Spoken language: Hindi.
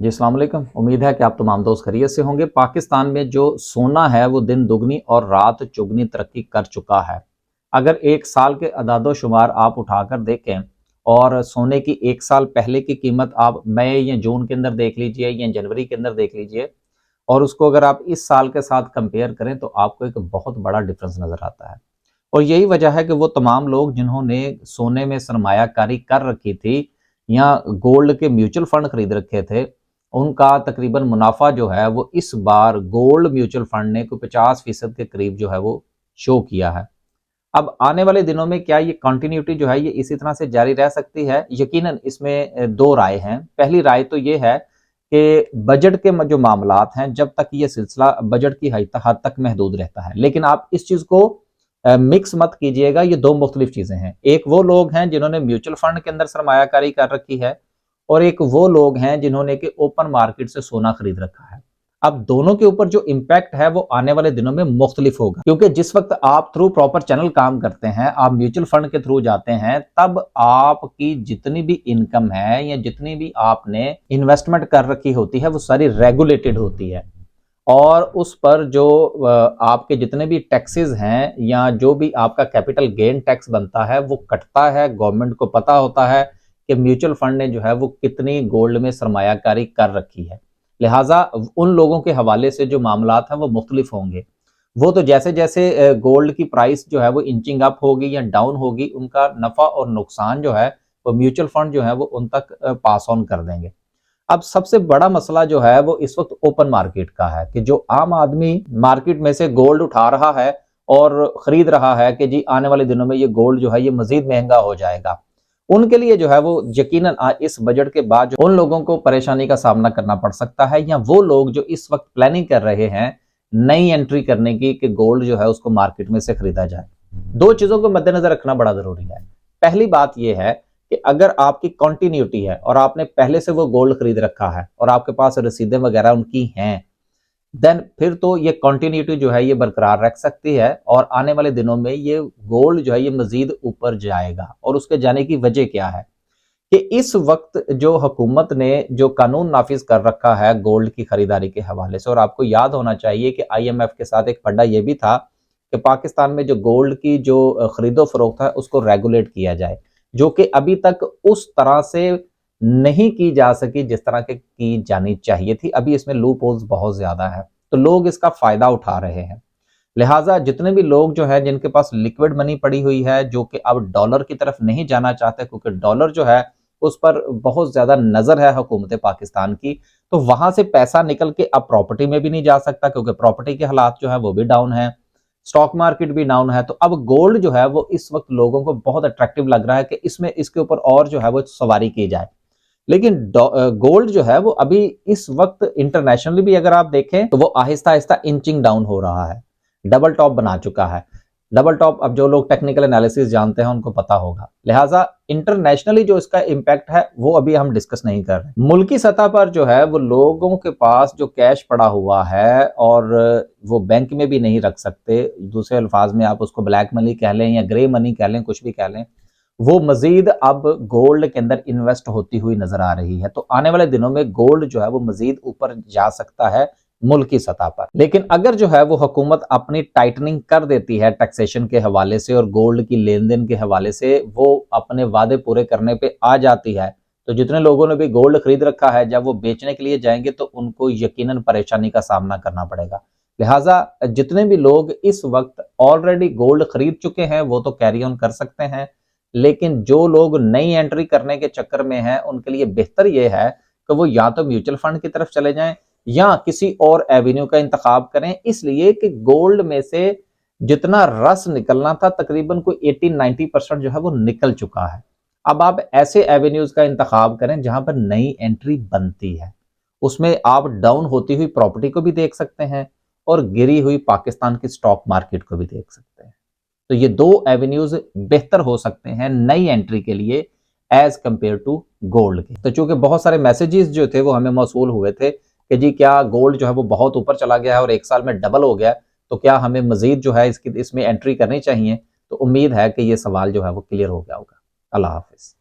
जी अस्सलाम वालेकुम। उम्मीद है कि आप तमाम दोस्त खैरियत से होंगे। पाकिस्तान में जो सोना है वो दिन दुगनी और रात चुगनी तरक्की कर चुका है। अगर एक साल के अदादो शुमार आप उठाकर देखें और सोने की एक साल पहले की कीमत आप मई या जून के अंदर देख लीजिए या जनवरी के अंदर देख लीजिए और उसको अगर आप इस साल के साथ कंपेयर करें तो आपको एक बहुत बड़ा डिफरेंस नज़र आता है। और यही वजह है कि वो तमाम लोग जिन्होंने सोने में सरमायाकारी कर रखी थी या गोल्ड के म्यूचुअल फंड खरीद रखे थे, उनका तकरीबन मुनाफा जो है वो इस बार गोल्ड म्यूचुअल फंड ने कोई 50% के करीब जो है वो शो किया है। अब आने वाले दिनों में क्या ये कंटिन्यूटी जो है ये इसी तरह से जारी रह सकती है? यकीनन इसमें दो राय हैं। पहली राय तो ये है कि बजट के जो मामलात हैं जब तक ये सिलसिला बजट की हद तक महदूद रहता है, लेकिन आप इस चीज को मिक्स मत कीजिएगा। ये दो मुख्तलिफ चीजें हैं। एक वो लोग हैं जिन्होंने म्यूचुअल फंड के अंदर सरमायाकारी कर रखी है और एक वो लोग हैं जिन्होंने कि ओपन मार्केट से सोना खरीद रखा है। अब दोनों के ऊपर जो इम्पैक्ट है वो आने वाले दिनों में मुख्तलिफ होगा, क्योंकि जिस वक्त आप थ्रू प्रॉपर चैनल काम करते हैं, आप म्यूचुअल फंड के थ्रू जाते हैं, तब आपकी जितनी भी इनकम है या जितनी भी आपने इन्वेस्टमेंट कर रखी होती है वो सारी रेगुलेटेड होती है और उस पर जो आपके जितने भी टैक्सेस हैं या जो भी आपका कैपिटल गेन टैक्स बनता है वो कटता है। गवर्नमेंट को पता होता है कि म्यूचुअल फंड ने जो है वो कितनी गोल्ड में सरमायाकारी कर रखी है। लिहाजा उन लोगों के हवाले से जो मामलात हैं वो मुख्तलिफ होंगे। वो तो जैसे जैसे गोल्ड की प्राइस जो है वो इंचिंग अप होगी या डाउन होगी, उनका नफा और नुकसान जो है वो म्यूचुअल फंड जो है वो उन तक पास ऑन कर देंगे। अब सबसे बड़ा मसला जो है वो इस वक्त ओपन मार्केट का है कि जो आम आदमी मार्केट में से गोल्ड उठा रहा है और खरीद रहा है कि जी आने वाले दिनों में ये गोल्ड जो है ये मजीद महंगा हो जाएगा, उनके लिए जो है वो यकीनन इस बजट के बाद उन लोगों को परेशानी का सामना करना पड़ सकता है, या वो लोग जो इस वक्त प्लानिंग कर रहे हैं नई एंट्री करने की कि गोल्ड जो है उसको मार्केट में से खरीदा जाए। दो चीजों को मद्देनजर रखना बड़ा जरूरी है। पहली बात यह है कि अगर आपकी कंटिन्यूटी है और आपने पहले से वो गोल्ड खरीद रखा है और आपके पास रसीदें वगैरह उनकी हैं, देन फिर तो ये कंटिन्यूटी जो है ये बरकरार रख सकती है और आने वाले दिनों में ये गोल्ड जो है ये मजीद ऊपर जाएगा। और उसके जाने की वजह क्या है कि इस वक्त जो हुकूमत ने जो कानून नाफिज कर रखा है गोल्ड की खरीदारी के हवाले से, और आपको याद होना चाहिए कि IMF के साथ एक फंडा ये भी था कि पाकिस्तान में जो गोल्ड की जो खरीदो फरोख्त है उसको रेगुलेट किया जाए, जो कि अभी तक उस तरह से नहीं की जा सकी जिस तरह के की जानी चाहिए थी। अभी इसमें लूप होल्स बहुत ज्यादा है तो लोग इसका फायदा उठा रहे हैं। लिहाजा जितने भी लोग जो है जिनके पास लिक्विड मनी पड़ी हुई है जो कि अब डॉलर की तरफ नहीं जाना चाहते, क्योंकि डॉलर जो है उस पर बहुत ज्यादा नजर है हुकूमत पाकिस्तान की, तो वहां से पैसा निकल के अब प्रॉपर्टी में भी नहीं जा सकता क्योंकि प्रॉपर्टी के हालात जो है वो भी डाउन है, स्टॉक मार्केट भी डाउन है। तो अब गोल्ड जो है वो इस वक्त लोगों को बहुत अट्रैक्टिव लग रहा है कि इसमें इसके ऊपर और जो है वो सवारी की जाए। लेकिन गोल्ड जो है वो अभी इस वक्त इंटरनेशनली भी अगर आप देखें तो वो आहिस्ता आहिस्ता इंचिंग डाउन हो रहा है, डबल टॉप बना चुका है। डबल टॉप अब जो लोग टेक्निकल एनालिसिस जानते हैं उनको पता होगा। लिहाजा इंटरनेशनली जो इसका इम्पैक्ट है वो अभी हम डिस्कस नहीं कर रहे। मुल्की सतह पर जो है वो लोगों के पास जो कैश पड़ा हुआ है और वो बैंक में भी नहीं रख सकते, दूसरे अल्फाज में आप उसको ब्लैक मनी कह लें या ग्रे मनी कह लें, कुछ भी कह लें, वो मजीद अब गोल्ड के अंदर इन्वेस्ट होती हुई नजर आ रही है। तो आने वाले दिनों में गोल्ड जो है वो मजीद ऊपर जा सकता है मुल्क की सतह पर। लेकिन अगर जो है वो हुकूमत अपनी टाइटनिंग कर देती है टैक्सेशन के हवाले से और गोल्ड की लेन देन के हवाले से, वो अपने वादे पूरे करने पे आ जाती है, तो जितने लोगों ने भी गोल्ड खरीद रखा है जब वो बेचने के लिए जाएंगे तो उनको यकीनन परेशानी का सामना करना पड़ेगा। लिहाजा जितने भी लोग इस वक्त ऑलरेडी गोल्ड खरीद चुके हैं वो तो कैरी ऑन कर सकते हैं, लेकिन जो लोग नई एंट्री करने के चक्कर में हैं उनके लिए बेहतर यह है कि वो या तो म्यूचुअल फंड की तरफ चले जाएं या किसी और एवेन्यू का इंतखाब करें, इसलिए कि गोल्ड में से जितना रस निकलना था तकरीबन कोई 80-90% जो है वो निकल चुका है। अब आप ऐसे एवेन्यूज का इंतखाब करें जहां पर नई एंट्री बनती है, उसमें आप डाउन होती हुई प्रॉपर्टी को भी देख सकते हैं और गिरी हुई पाकिस्तान की स्टॉक मार्केट को भी देख सकते हैं। तो ये दो एवेन्यूज बेहतर हो सकते हैं नई एंट्री के लिए एज कंपेयर टू गोल्ड के। तो चूंकि बहुत सारे मैसेजेस जो थे वो हमें मौसूल हुए थे कि जी क्या गोल्ड जो है वो बहुत ऊपर चला गया है और एक साल में डबल हो गया, तो क्या हमें मजीद जो है इसमें एंट्री करनी चाहिए। तो उम्मीद है कि ये सवाल जो है वो क्लियर हो गया होगा। अल्लाह हाफिज।